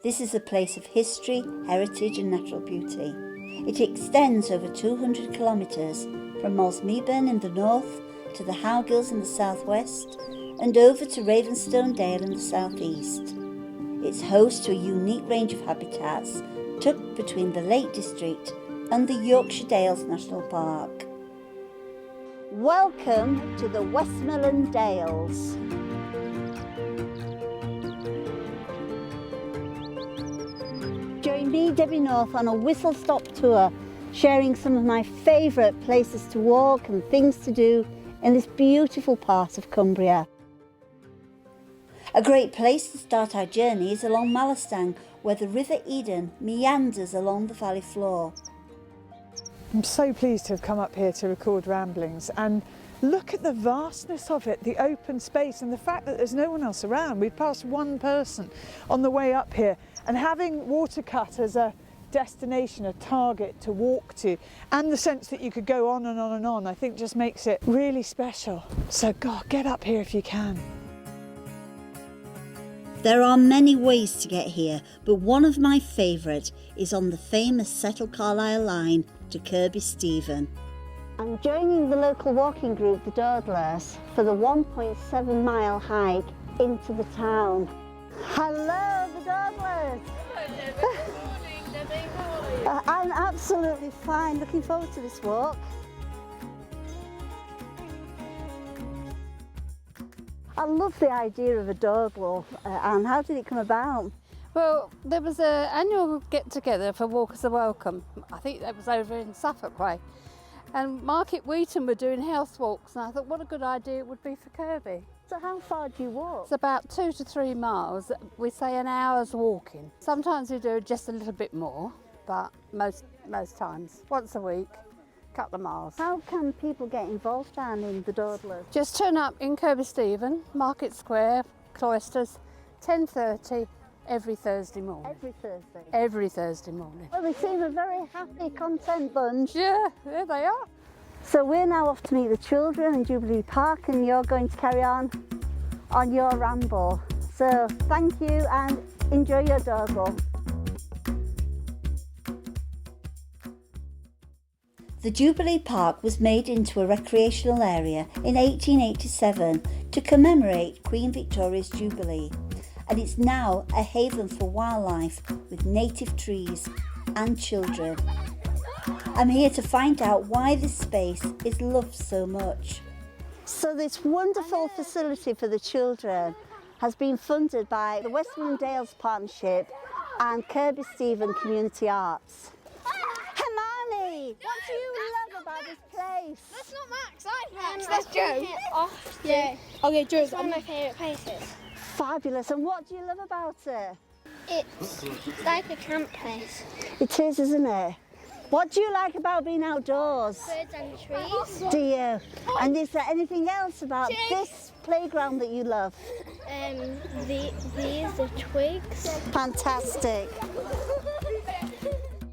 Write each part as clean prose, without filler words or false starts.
This is a place of history, heritage and natural beauty. It extends over 200 kilometres from Maulds Meaburn in the north to the Howgills in the southwest and over to Ravenstonedale in the southeast. It's host to a unique range of habitats tucked between the Lake District and the Yorkshire Dales National Park. Welcome to the Westmorland Dales. Join me, Debbie North, on a whistle-stop tour, sharing some of my favourite places to walk and things to do in this beautiful part of Cumbria. A great place to start our journey is along Malastang, where the River Eden meanders along the valley floor. I'm so pleased to have come up here to record Ramblings, and look at the vastness of it, the open space, and the fact that there's no one else around. We've passed one person on the way up here, and having Watercut as a destination, a target to walk to, and the sense that you could go on and on and on, I think just makes it really special. So God, get up here if you can. There are many ways to get here, but one of my favourite is on the famous Settle Carlisle line to Kirby Stephen. I'm joining the local walking group, the Dawdlers, for the 1.7 mile hike into the town. Hello, the Dawdlers! Hello, Debbie. Good morning, Debbie. How are you? I'm absolutely fine, looking forward to this walk. I love the idea of a dawdle, and how did it come about? Well, there was an annual get-together for Walkers of Welcome. I think that was over in Suffolk way. And Market Wheaton were doing health walks, and I thought what a good idea it would be for Kirby. So how far do you walk? It's about 2 to 3 miles. We say an hour's walking. Sometimes we do just a little bit more, but most times, once a week, a couple of miles. How can people get involved down in the Dawdlers? Just turn up in Kirby Stephen, Market Square, Cloisters, 10:30 every Thursday morning. Every Thursday? Every Thursday morning. Well, they seem a very happy, content bunch. Yeah, there they are. So we're now off to meet the children in Jubilee Park, and you're going to carry on your ramble. So thank you and enjoy your dawdle. The Jubilee Park was made into a recreational area in 1887 to commemorate Queen Victoria's Jubilee, and it's now a haven for wildlife with native trees and children. I'm here to find out why this space is loved so much. So this wonderful facility for the children has been funded by the Westmorland Dales Partnership and Kirby Stephen Community Arts. Hermione, what do you love about this place? That's not Max, I'm Max, that's Joe. Yeah. Okay, Joe's one of my favourite places. Fabulous, and what do you love about it? It's like a camp place. It is, isn't it? What do you like about being outdoors? Birds and trees. Do you? And is there anything else about this playground that you love? These are twigs. Fantastic.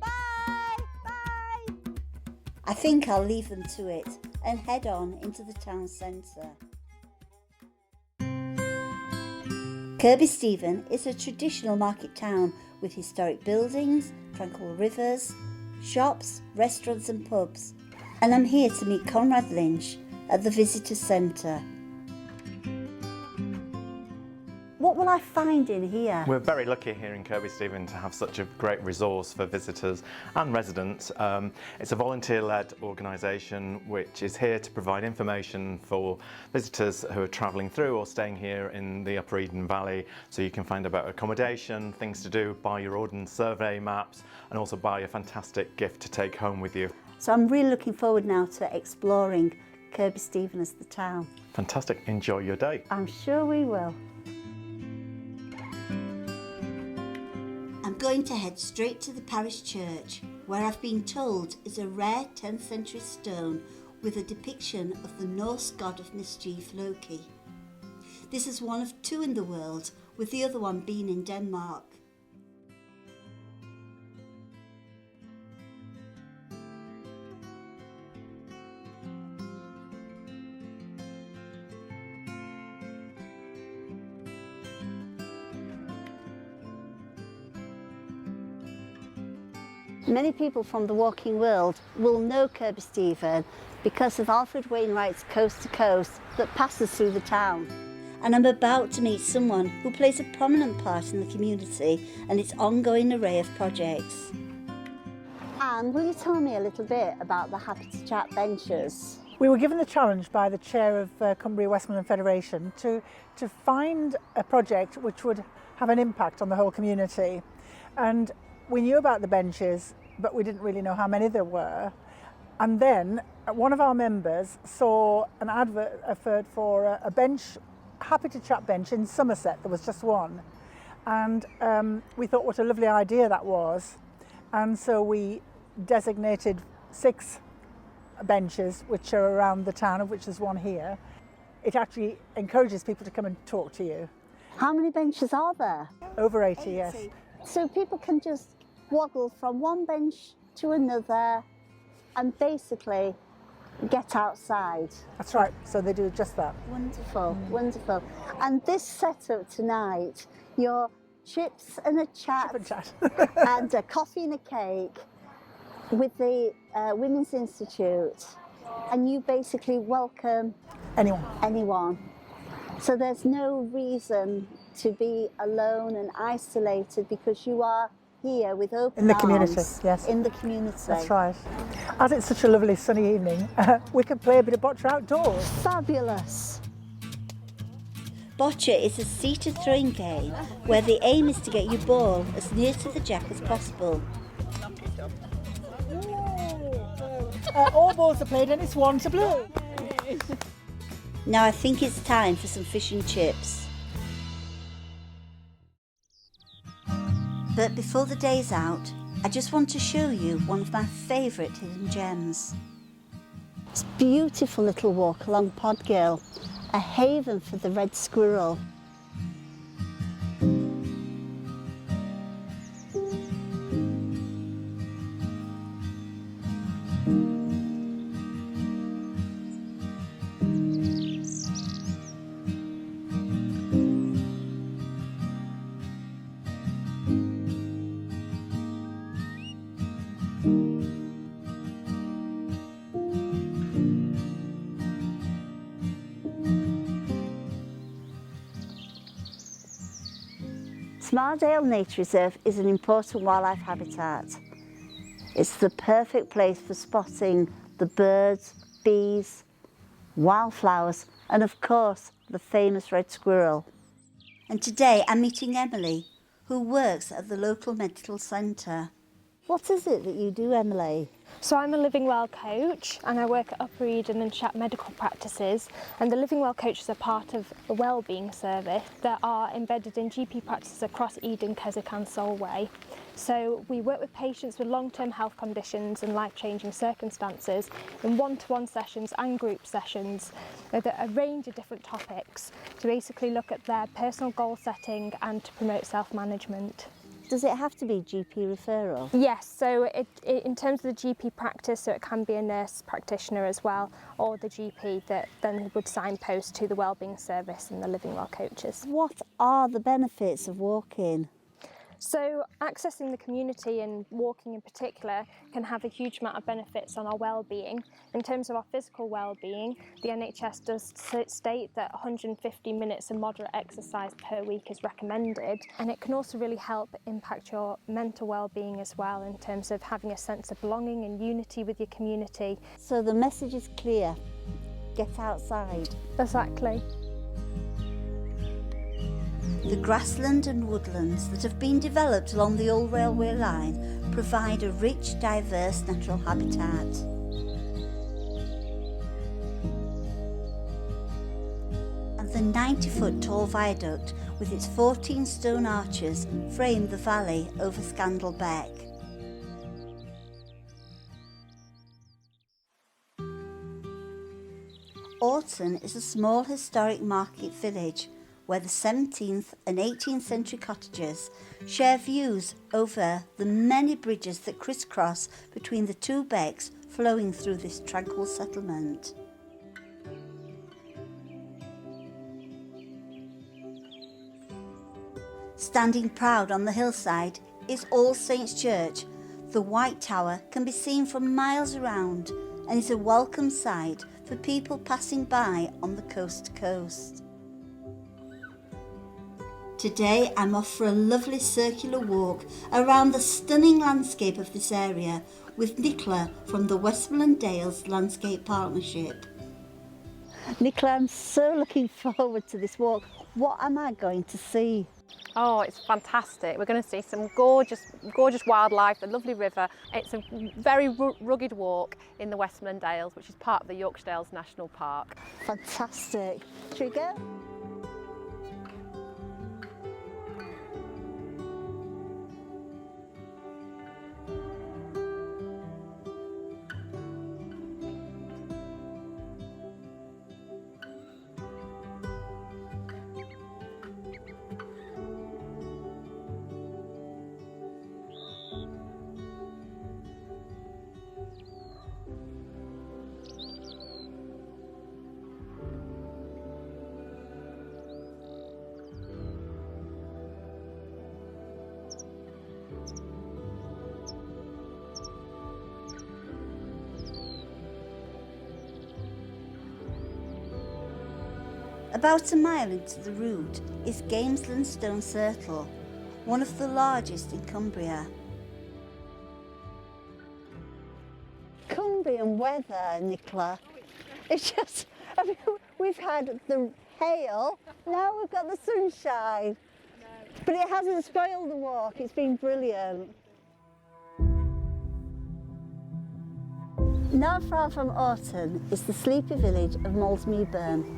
Bye! Bye! I think I'll leave them to it and head on into the town centre. Kirby Stephen is a traditional market town with historic buildings, tranquil rivers, shops, restaurants and pubs, and I'm here to meet Conrad Lynch at the Visitor Centre. What will I find in here? We're very lucky here in Kirby Stephen to have such a great resource for visitors and residents. It's a volunteer-led organisation which is here to provide information for visitors who are travelling through or staying here in the Upper Eden Valley, so you can find about accommodation, things to do, buy your ordnance survey maps, and also buy a fantastic gift to take home with you. So I'm really looking forward now to exploring Kirby Stephen as the town. Fantastic, enjoy your day. I'm sure we will. I'm going to head straight to the parish church, where I've been told is a rare 10th century stone with a depiction of the Norse god of mischief Loki. This is one of 2 in the world, with the other one being in Denmark. Many people from the walking world will know Kirby Stephen because of Alfred Wainwright's Coast to Coast that passes through the town. And I'm about to meet someone who plays a prominent part in the community and its ongoing array of projects. Anne, will you tell me a little bit about the Happy to Chat benches? We were given the challenge by the chair of Cumbria Westmorland Federation to find a project which would have an impact on the whole community. And we knew about the benches, but we didn't really know how many there were. And then one of our members saw an advert for a bench, Happy to Chat bench in Somerset. There was just one. And we thought what a lovely idea that was. And so we designated 6 benches which are around the town, of which there's one here. It actually encourages people to come and talk to you. How many benches are there? Over 80, yes. So people can just waddle from one bench to another and basically get outside. That's right, so they do just that. Wonderful, wonderful. And this setup tonight, your chips and a chat, and a coffee and a cake with the Women's Institute, and you basically welcome anyone. So there's no reason to be alone and isolated because you are here with open arms. In the community, yes. In the community. That's right. As it's such a lovely sunny evening, we can play a bit of bocce outdoors. Fabulous. Bocce is a seated throwing game where the aim is to get your ball as near to the jack as possible. All balls are played and it's 1 to blue. Now I think it's time for some fish and chips. But before the day's out, I just want to show you one of my favourite hidden gems. It's a beautiful little walk along Podgill, a haven for the red squirrel. Smalldale Nature Reserve is an important wildlife habitat. It's the perfect place for spotting the birds, bees, wildflowers, and of course, the famous red squirrel. And today I'm meeting Emily, who works at the local medical centre. What is it that you do, Emily? So I'm a Living Well coach and I work at Upper Eden and Chat Medical Practices, and the Living Well coaches are part of a wellbeing service that are embedded in GP practices across Eden, Keswick and Solway. So we work with patients with long-term health conditions and life-changing circumstances in one-to-one sessions and group sessions with a range of different topics to basically look at their personal goal setting and to promote self-management. Does it have to be GP referral? Yes, so in terms of the GP practice, so it can be a nurse practitioner as well, or the GP that then would signpost to the wellbeing service and the Living Well coaches. What are the benefits of walking? So accessing the community and walking in particular can have a huge amount of benefits on our well-being. In terms of our physical well-being, the NHS does state that 150 minutes of moderate exercise per week is recommended, and it can also really help impact your mental well-being as well in terms of having a sense of belonging and unity with your community. So the message is clear, get outside. Exactly. The grassland and woodlands that have been developed along the old railway line provide a rich, diverse natural habitat. And the 90-foot tall viaduct with its 14 stone arches frame the valley over Scandal Beck. Orton is a small historic market village where the 17th and 18th century cottages share views over the many bridges that crisscross between the two becks flowing through this tranquil settlement. Standing proud on the hillside is All Saints Church, The White Tower can be seen from miles around and is a welcome sight for people passing by on the coast to coast. Today I'm off for a lovely circular walk around the stunning landscape of this area with Nicola from the Westmorland Landscape Partnership. Nicola, I'm so looking forward to this walk. What am I going to see? Oh, it's fantastic. We're going to see some gorgeous wildlife, a lovely river. It's a very rugged walk in the Westmorland Dales, which is part of the Yorkshire Dales National Park. Fantastic. Should we go? About a mile into the route is Gamesland Stone Circle, one of the largest in Cumbria. Cumbrian weather, Nicola. It's just, I mean, we've had the hail, now we've got the sunshine. But it hasn't spoiled the walk, it's been brilliant. Not far from Orton is the sleepy village of Maulds Meaburn.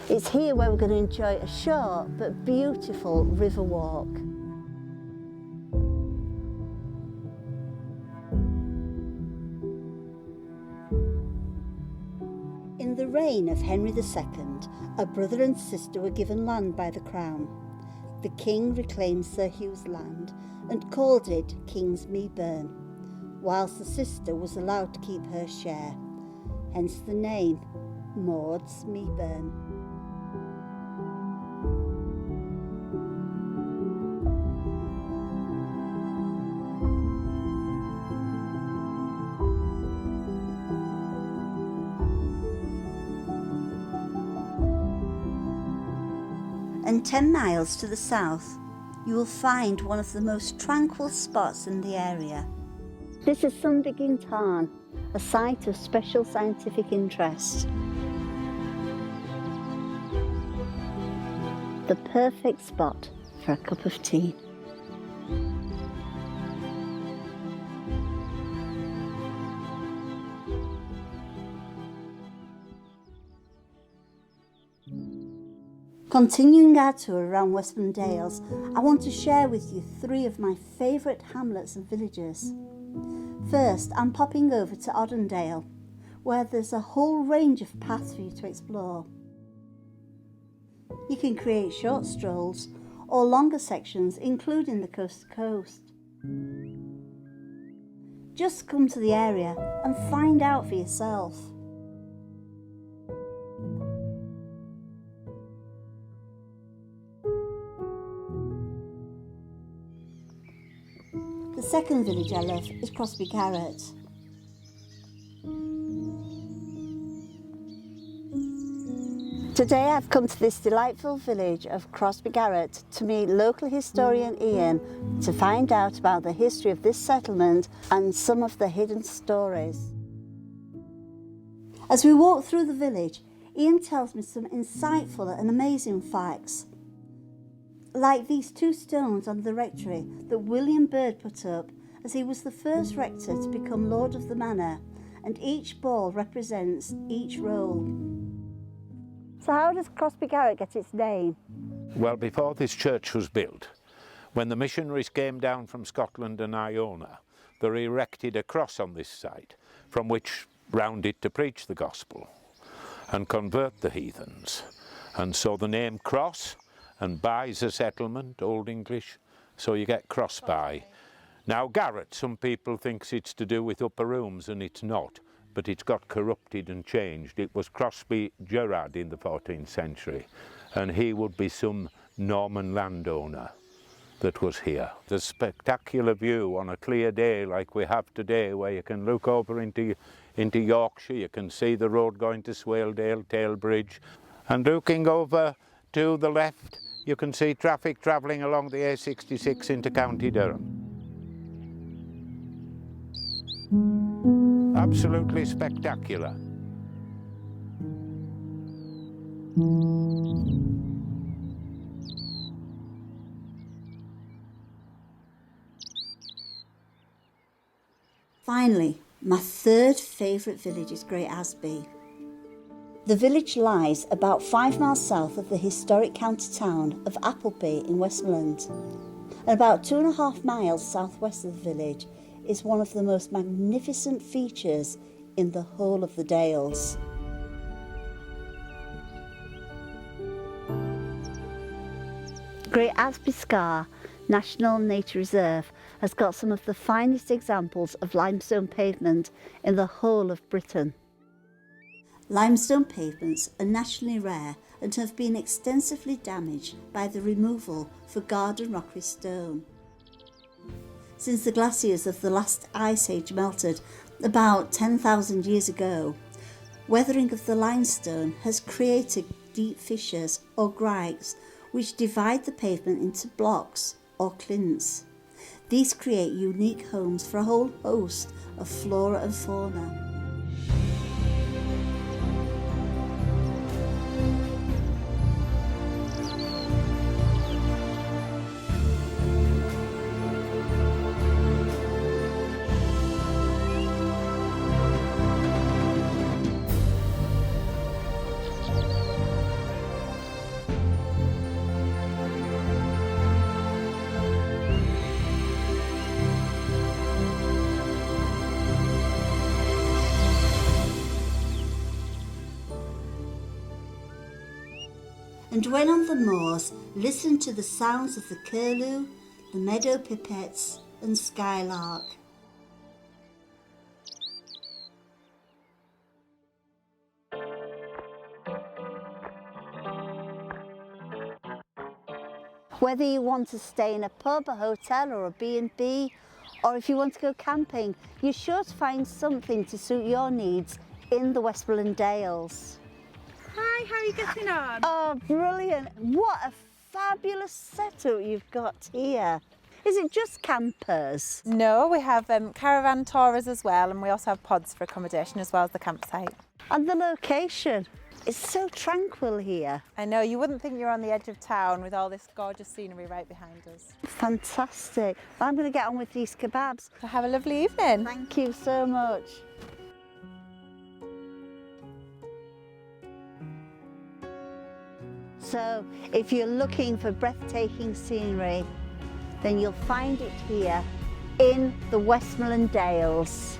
It's here where we're going to enjoy a short but beautiful river walk. In the reign of Henry II, a brother and sister were given land by the Crown. The King reclaimed Sir Hugh's land and called it King's Meaburn, whilst the sister was allowed to keep her share, hence the name Maulds Meaburn. And 10 miles to the south, you will find one of the most tranquil spots in the area. This is Sundigging Tarn, a site of special scientific interest. The perfect spot for a cup of tea. Continuing our tour around Westmorland, I want to share with you 3 of my favourite hamlets and villages. First, I'm popping over to Oddendale, where there's a whole range of paths for you to explore. You can create short strolls or longer sections, including the coast to coast. Just come to the area and find out for yourself. The second village I love is Crosby Garrett. Today I've come to this delightful village of Crosby Garrett to meet local historian Ian to find out about the history of this settlement and some of the hidden stories. As we walk through the village, Ian tells me some insightful and amazing facts, like these 2 stones on the rectory that William Byrd put up as he was the first rector to become Lord of the Manor, and each ball represents each role. So how does Crosby Garrett get its name? Well, before this church was built, when the missionaries came down from Scotland and Iona, they erected a cross on this site from which rounded to preach the gospel and convert the heathens. And so the name Cross, and By's a settlement, Old English, so you get Crossby. Now Garrett, some people think it's to do with upper rooms, and it's not, but it's got corrupted and changed. It was Crosby Gerard in the 14th century, and he would be some Norman landowner. that was here. The spectacular view on a clear day like we have today, where you can look over into Yorkshire, you can see the road going to Smalldale, Talebridge, and looking over to the left you can see traffic travelling along the A66 into County Durham. Absolutely spectacular. Finally, my third favourite village is Great Asby. The village lies about 5 miles south of the historic county town of Appleby in Westmorland, and about 2.5 miles southwest of the village is one of the most magnificent features in the whole of the Dales. Great Asby Scar National Nature Reserve has got some of the finest examples of limestone pavement in the whole of Britain. Limestone pavements are nationally rare and have been extensively damaged by the removal for garden rockery stone. Since the glaciers of the last ice age melted about 10,000 years ago, weathering of the limestone has created deep fissures or grikes which divide the pavement into blocks or clints. These create unique homes for a whole host of flora and fauna. And when on the moors, listen to the sounds of the curlew, the meadow pipits and skylark. Whether you want to stay in a pub, a hotel or a B&B, or if you want to go camping, you're sure to find something to suit your needs in the Westmorland Dales. Hi, how are you getting on? Oh, brilliant. What a fabulous setup you've got here. Is it just campers? No, we have caravan tourers as well, and we also have pods for accommodation as well as the campsite. And the location. It's so tranquil here. I know, you wouldn't think you're on the edge of town with all this gorgeous scenery right behind us. Fantastic. I'm going to get on with these kebabs. So have a lovely evening. Thank you so much. So, if you're looking for breathtaking scenery, then you'll find it here in the Westmorland Dales.